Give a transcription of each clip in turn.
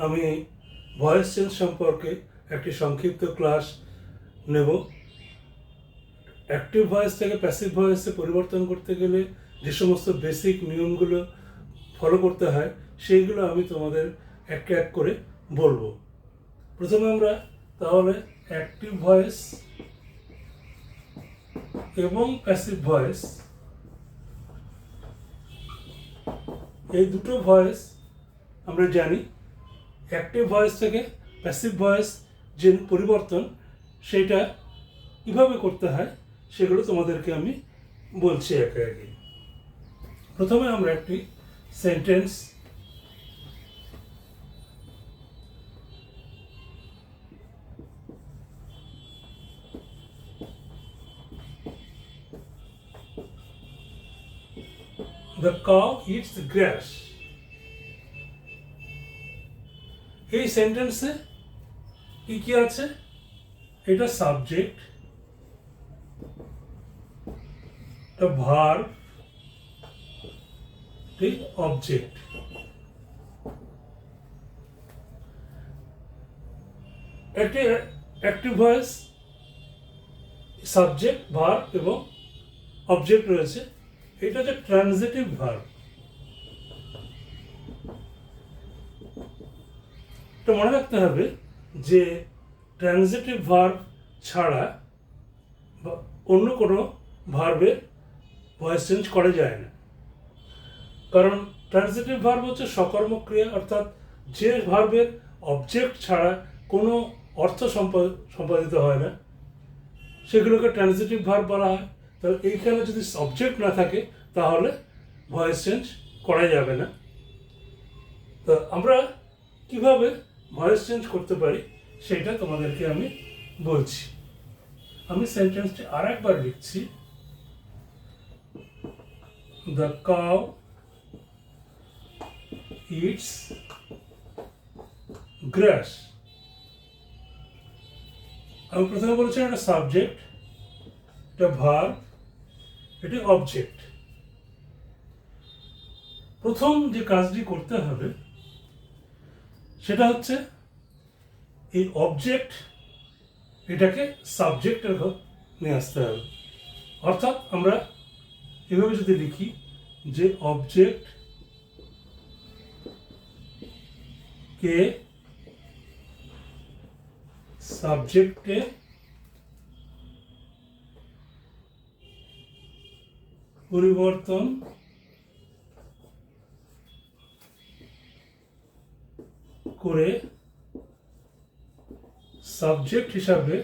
আমি voice change সম্পর্কে একটি সংক্ষিপ্ত ক্লাস নেব। অ্যাক্টিভ ভয়েস থেকে প্যাসিভ ভয়েসে পরিবর্তন করতে গেলে যে সমস্ত বেসিক নিয়মগুলো ফলো করতে হয় সেইগুলো আমি তোমাদের এক এক করে বলবো। প্রথমে আমরা তাহলে অ্যাক্টিভ ভয়েস এবং প্যাসিভ ভয়েস, এই দুটো ভয়েস আমরা জানি। অ্যাক্টিভ ভয়েস থেকে প্যাসিভ ভয়েস যে পরিবর্তন সেটা কীভাবে করতে হয় সেগুলো তোমাদেরকে আমি বলছি একে একে। প্রথমে আমরা একটি sentence The cow eats the grass. এই সেন্টেন্সে কি কি আছে? এটা সাবজেক্ট, এটা ভার্ব, ঠিক অবজেক্ট। একটি অ্যাক্টিভ ভয়েস সাবজেক্ট, ভার্ব এবং অবজেক্ট রয়েছে। এটা হচ্ছে ট্রানজিটিভ ভার্ব। এটা মনে রাখতে হবে যে ট্রানজিটিভ ভার্ব ছাড়া বা অন্য কোনো ভার্বের ভয়েস চেঞ্জ করা যায় না। কারণ ট্রানজিটিভ ভার্ব হচ্ছে সকর্মক্রিয়া, অর্থাৎ যে ভার্বের অবজেক্ট ছাড়া কোনো অর্থ সম্পাদিত হয় না সেগুলোকে ট্রানজিটিভ ভার্ব বলা হয়। তাহলে এইখানে যদি অবজেক্ট না থাকে তাহলে ভয়েস চেঞ্জ করা যাবে না। তো আমরা কিভাবে ভয়েস চেঞ্জ করতে পারি সেটা তোমাদেরকে আমি বলছি। আমি সেন্টেন্সটি আর একবার লিখছি। দ্য কাউ ইটস গ্রাস। আমি প্রথমে বলেছিলাম এটা সাবজেক্ট, এটা ভার্ব, এটা অবজেক্ট। প্রথম যে কাজটি করতে হবে সেটা হচ্ছে এই অবজেক্ট এটাকে সাবজেক্টের ঘর নিয়ে আসতে হবে। অর্থাৎ আমরা এভাবে যদি লিখি যে অবজেক্ট কে সাবজেক্টে পরিবর্তন করে সাবজেক্ট হিসাবে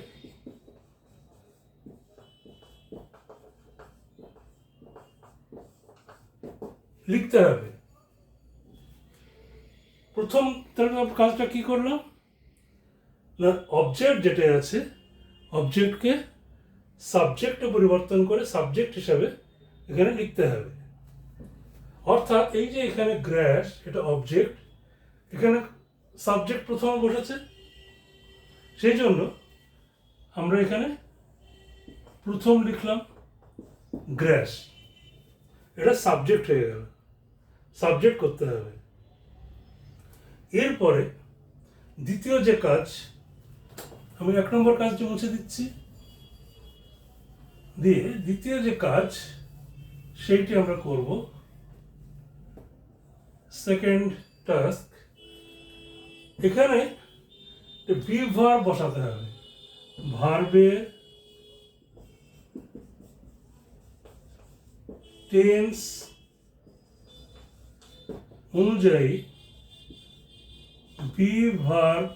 লিখতে হবে। প্রথম কাজটা কি করলাম না, অবজেক্ট যেটা আছে অবজেক্টকে সাবজেক্টে পরিবর্তন করে সাবজেক্ট হিসাবে এখানে লিখতে হবে। অর্থাৎ এই যে এখানে গ্রাস এটা অবজেক্ট, এখানে সাবজেক্ট প্রথমে বসেছে, সেই জন্য আমরা এখানে প্রথম লিখলাম গ্রাস, এটা সাবজেক্ট হয়ে গেল, সাবজেক্ট করতে হবে। এরপরে দ্বিতীয় যে কাজ, আমি 1 নম্বর কাজটি মুছে দিচ্ছি, দিয়ে দ্বিতীয় যে কাজ সেইটি আমরা করব। সেকেন্ড টাস্ক, এখানে বি ভার্ব বসাতে হবে। ভার্বের টেন্স অনুযায়ী বি ভার্ব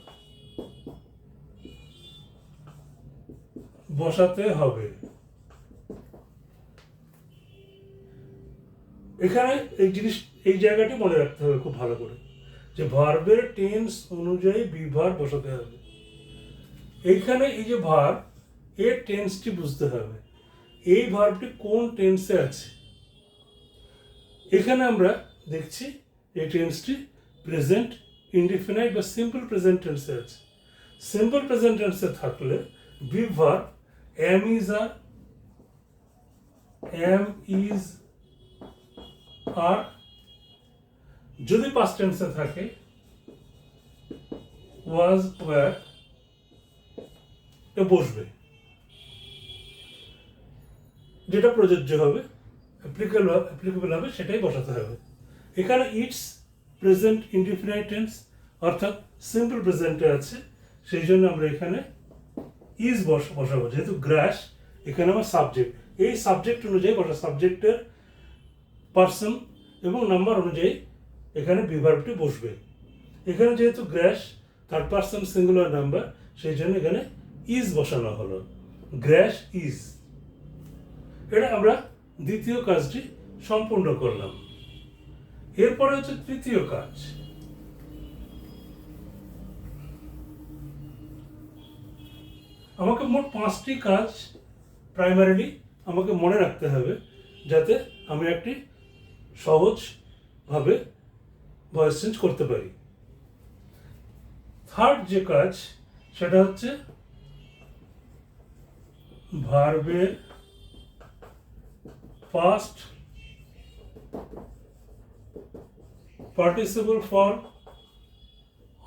বসাতে হবে। এখানে এই জায়গাটি মনে রাখতে হবে খুব ভালো করে, যে ভার্বের টেন্স অনুযায়ী বি ভার্ব বসাতে হবে। এইখানে এই যে ভার্ব, এর টেন্সটি বুঝতে হবে, এই ভার্বটি কোন টেন্সে আছে। এখানে আমরা দেখছি এই টেন্সটি প্রেজেন্ট ইনডিফিনাইট বা সিম্পল প্রেজেন্ট টেন্সে আছে। সিম্পল প্রেজেন্ট টেন্সে থাকলে be verb am is, are am is, আর যদি পাস্ট টেন্সে থাকে ওয়াজ ওয়্যার এটা বসবে, যেটা প্রযোজ্য হবে, অ্যাপ্লিকেবল হবে সেটাই বসাতে হবে। এখানে ইটস প্রেজেন্ট ইনডিফিনাইট টেন্স অর্থাৎ সিম্পল প্রেজেন্টে আছে, সেই জন্য আমরা এখানে ইজ বসাবো। যেহেতু গ্রাস এখানে আমার সাবজেক্ট, এই সাবজেক্ট অনুযায়ী সাবজেক্টের পার্সন এবং নাম্বার অনুযায়ী এখানে বিভার্বটি বসবে। এখানে যেহেতু গ্রাস থার্ড পার্সন সিঙ্গুলার নাম্বার, সেই জন্য এখানে ইজ বসানো হলো, গ্রাস ইজ। এটা আমরা দ্বিতীয় কাজটি সম্পূর্ণ করলাম। এরপরে হচ্ছে তৃতীয় কাজ। আমাকে মোট 5টি কাজ প্রাইমারিলি আমাকে মনে রাখতে হবে, যাতে আমি একটি সহজভাবে ভয়েস চেঞ্জ করতে পারি। থার্ড যে কাজ সেটা হচ্ছে ভার্বের পাস্ট পার্টিসিপল ফর্ম,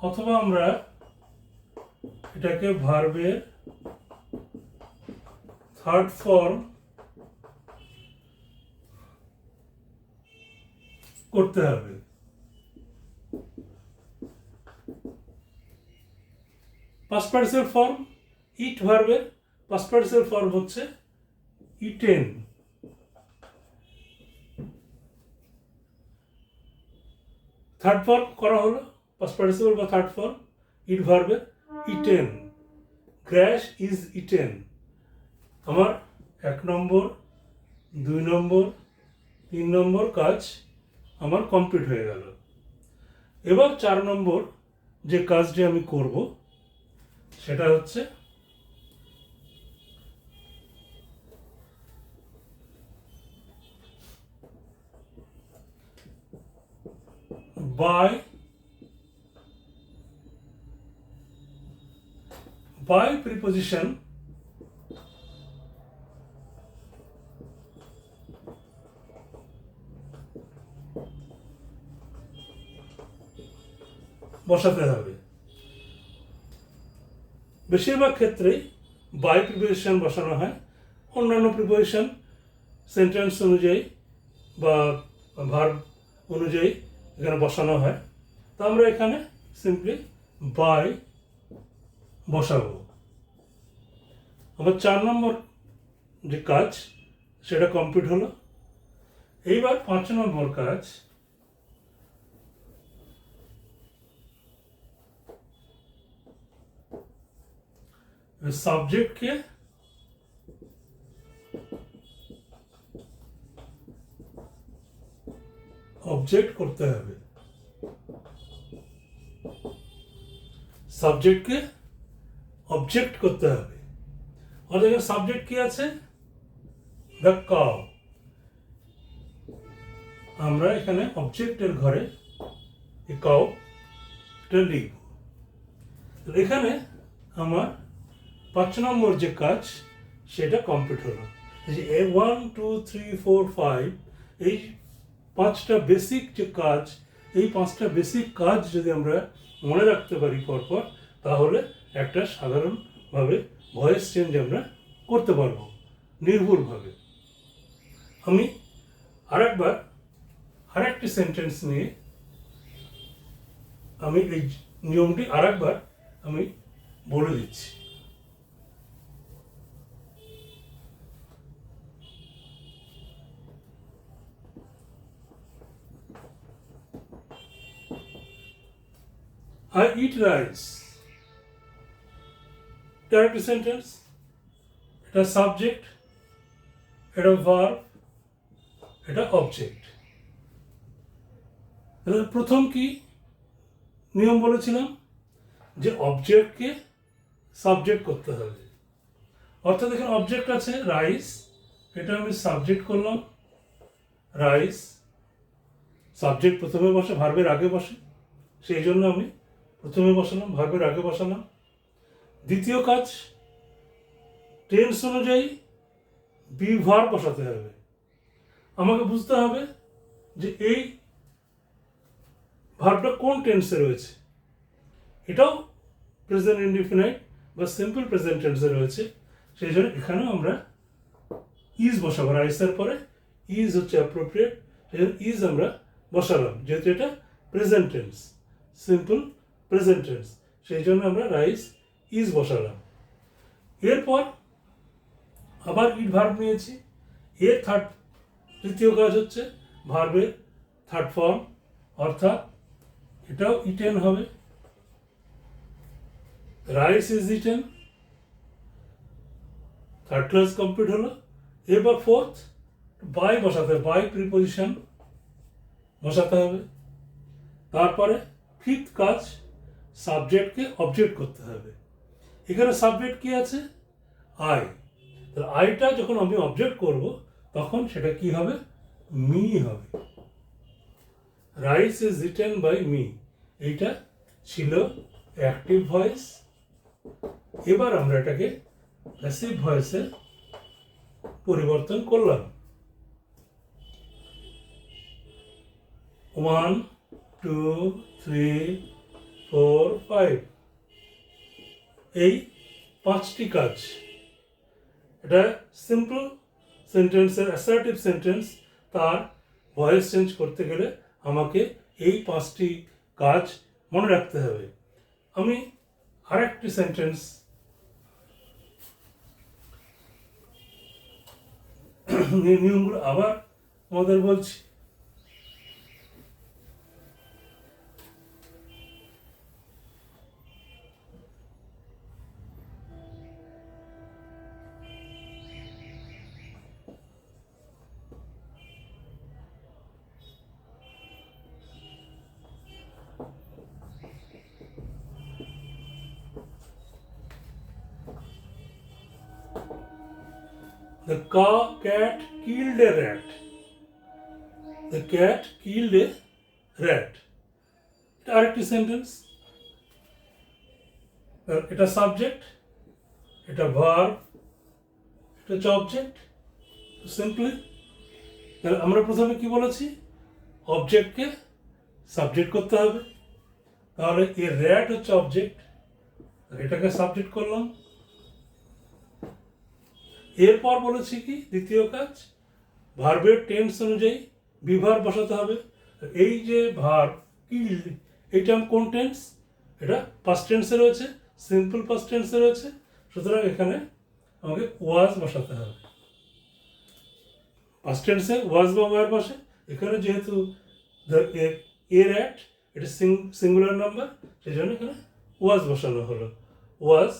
অথবা আমরা এটাকে ভার্বের থার্ড ফর্ম করতে হবে। পাস্ট পার্টিসিপল ফর্ম ইট ভার্বের পাস্ট পার্টিসিপল ফর্ম হচ্ছে ইটেন। থার্ড ফর্ম করা হলো পাস্ট পার্টিসিপল বা থার্ড ফর্ম ইট ভার্বের ইটেন, গ্রাস ইজ ইটেন। আমার 1 নম্বর 2 নম্বর 3 নম্বর কাজ আমার কমপ্লিট হয়ে গেল। এবার 4 নম্বর যে কাজটি আমি করব সেটা হচ্ছে বাই প্রিপোজিশন বসাতে হবে। বেশিরভাগ ক্ষেত্রেই বাই প্রিপোজিশন বসানো হয়, অন্যান্য প্রিপোজিশন সেন্টেন্স অনুযায়ী বা ভার্ব অনুযায়ী এখানে বসানো হয়। তো আমরা এখানে সিম্পলি বাই বসাবো। আমার 4 নম্বর যে কাজ সেটা কমপ্লিট হলো। এইবার 5 নম্বর কাজ, সাবজেক্টকে অবজেক্ট করতে হবে। সাবজেক্টকে অবজেক্ট করতে হবে। অর্থাৎ সাবজেক্ট কি আছে? The cow. আমরা এখানে অবজেক্টের ঘরে এই কাউটা লিখব। এখানে আমার 5 নম্বর যে কাজ সেটা কমপ্লিট হলো। যে 1 2 3 4 5 এই 5টা বেসিক যে কাজ, এই 5টা বেসিক কাজ যদি আমরা মনে রাখতে পারি পরপর, তাহলে একটা সাধারণভাবে ভয়েস চেঞ্জ আমরা করতে পারবো নির্ভুলভাবে। আমি আরেকটি সেন্টেন্স নিয়ে আমি এই নিয়মটি আরেকবার আমি বলে দিচ্ছি। I eat rice. এটা একটা সেন্টেন্স, এটা সাবজেক্ট, এটা ভার্ব, এটা অবজেক্ট। প্রথম কি নিয়ম বলেছিলাম যে অবজেক্টকে সাবজেক্ট করতে হবে। অর্থাৎ এখানে অবজেক্ট আছে রাইস, এটা আমি সাবজেক্ট করলাম রাইস। সাবজেক্ট প্রথমে বসে, ভার্বের আগে বসে, সেই জন্য আমি প্রথমে বসালাম, ভার্বের আগে বসালাম। দ্বিতীয় কাজ, টেন্স অনুযায়ী বি ভার্ব বসাতে হবে। আমাকে বুঝতে হবে যে এই ভার্বটা কোন টেন্সে রয়েছে। এটাও প্রেজেন্ট ইনডিফিনাইট বা সিম্পল প্রেজেন্ট টেন্সে রয়েছে, সেই জন্য এখানেও আমরা ইজ বসাবো। রাইসের পরে ইজ হচ্ছে অ্যাপ্রোপ্রিয়েট, সেই জন্য ইজ আমরা বসালাম, যেহেতু এটা present tense, simple present tense, সেই জন্য আমরা রাইস ইজ বসালাম। এরপর আবার ইট ভার্ব নিয়েছি। এর তৃতীয় কাজ হচ্ছে ভার্বের থার্ড ফর্ম, অর্থাৎ এটাও ইটেন হবে। Rice is eaten, third class complete হলো। এবার ফোর্থ, বাই বসাতে হবে, বাই প্রিপোজিশন বসাতে হবে। তারপরে ফিফথ কাজ, সাবজেক্টকে অবজেক্ট করতে হবে। এখানে সাবজেক্ট কি আছে? আই। তাহলে আইটা যখন আমি অবজেক্ট করব তখন সেটা কি হবে? মি হবে। Rice is written by me, এইটা ছিল অ্যাক্টিভ ভয়েস। এবার আমরা এটাকে প্যাসিভ ভয়েসে পরিবর্তন করলাম। 1 2 3 4 5, এই 5টি কাজ। এটা সিম্পল সেন্টেন্সের অ্যাসার্টিভ সেন্টেন্স, তার ভয়েস চেঞ্জ করতে গেলে আমাকে এই 5টি কাজ মনে রাখতে হবে। আমি আরেকটি সেন্টেন্স নিয়মগুলো আবার আমাদের বলছি। The cat killed a rat. The cat killed a rat. এটা আরেকটি সেন্টেন্স। এটা সাবজেক্ট, এটা ভার্ব, এটা হচ্ছে অবজেক্ট। সিম্পলি আমরা প্রথমে কি বলেছি? অবজেক্টকে সাবজেক্ট করতে হবে। তাহলে এ র্যাট হচ্ছে অবজেক্ট, এটাকে সাবজেক্ট করলাম। এরপর বলেছি কি দ্বিতীয় কাজ, ভার্বের টেন্স অনুযায়ী বিভার বসাতে হবে। এই যে ভার্ব কিল্ড, এইটা কোন টেন্স? এটা পাস্ট টেন্সে রয়েছে, সিম্পল পাস্ট টেন্সে রয়েছে, সুতরাং এখানে আমাকে ওয়াজ বসাতে হবে। পাস্ট টেন্সে ওয়াজ বা ওয়ার বসে, এখানে যেহেতু এ র্যাট এটা সিঙ্গুলার নাম্বার, সেই জন্য এখানে ওয়াজ বসানো হলো, ওয়াজ।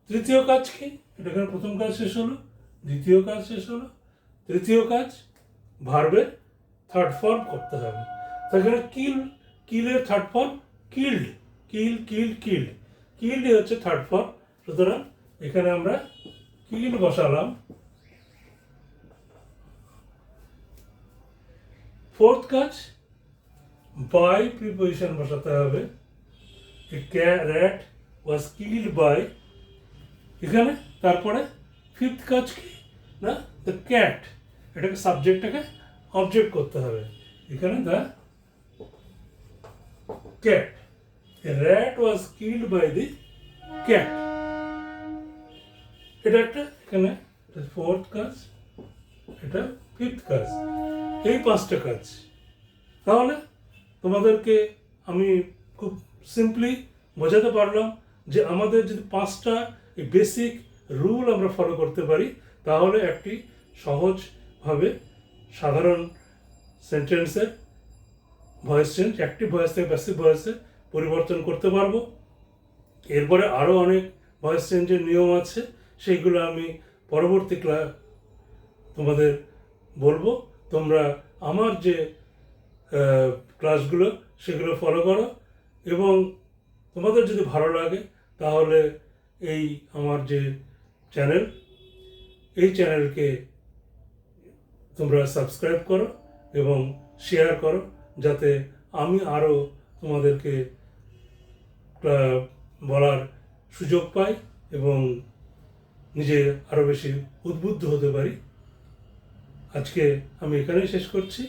তৃতীয় কাজ কি? এটা এখানে প্রথম কাজ শেষ হলো, দ্বিতীয় কাজ শেষ হলো, তৃতীয় কাজ ভার্বের থার্ড ফর্ম করতে হবে। তো এখানে কিলের থার্ড ফর্ম কিল্ড, কিল্ড হচ্ছে থার্ড ফর্ম, সুতরাং এখানে আমরা কিল বসালাম। ফোর্থ কাজ, বাই প্রিপোজিশন বসাতে হবে। র্যাট ওয়াজ কিল্ড বাই, এখানে তারপরে ফিফথ কাজ কি না, দ্য ক্যাট, এটাকে সাবজেক্টটাকে অবজেক্ট করতে হবে। এখানে the cat, rat was killed by the cat, এটা একটা এখানে ফোর্থ কাজ, এটা ফিফথ কাজ। এই 5টা কাজ। তাহলে তোমাদেরকে আমি খুব সিম্পলি বোঝাতে পারলাম যে আমাদের যদি 5টা এই বেসিক রুল আমরা ফলো করতে পারি, তাহলে একটি সহজভাবে সাধারণ সেন্টেন্সের ভয়েস চেঞ্জ অ্যাক্টিভ ভয়েস থেকে প্যাসিভ ভয়েসে পরিবর্তন করতে পারবো। এরপরে আরও অনেক ভয়েস চেঞ্জের নিয়ম আছে, সেইগুলো আমি পরবর্তী তোমাদের বলবো। তোমরা আমার যে ক্লাসগুলো সেগুলো ফলো করো, এবং তোমাদের যদি ভালো লাগে তাহলে এই আমার যে চ্যানেল, এই চ্যানেলকে তোমরা সাবস্ক্রাইব করো এবং শেয়ার করো, যাতে আমি আরও তোমাদেরকে বলার সুযোগ পাই এবং নিজে আরও বেশি উদ্বুদ্ধ হতে পারি। আজকে আমি এখানেই শেষ করছি।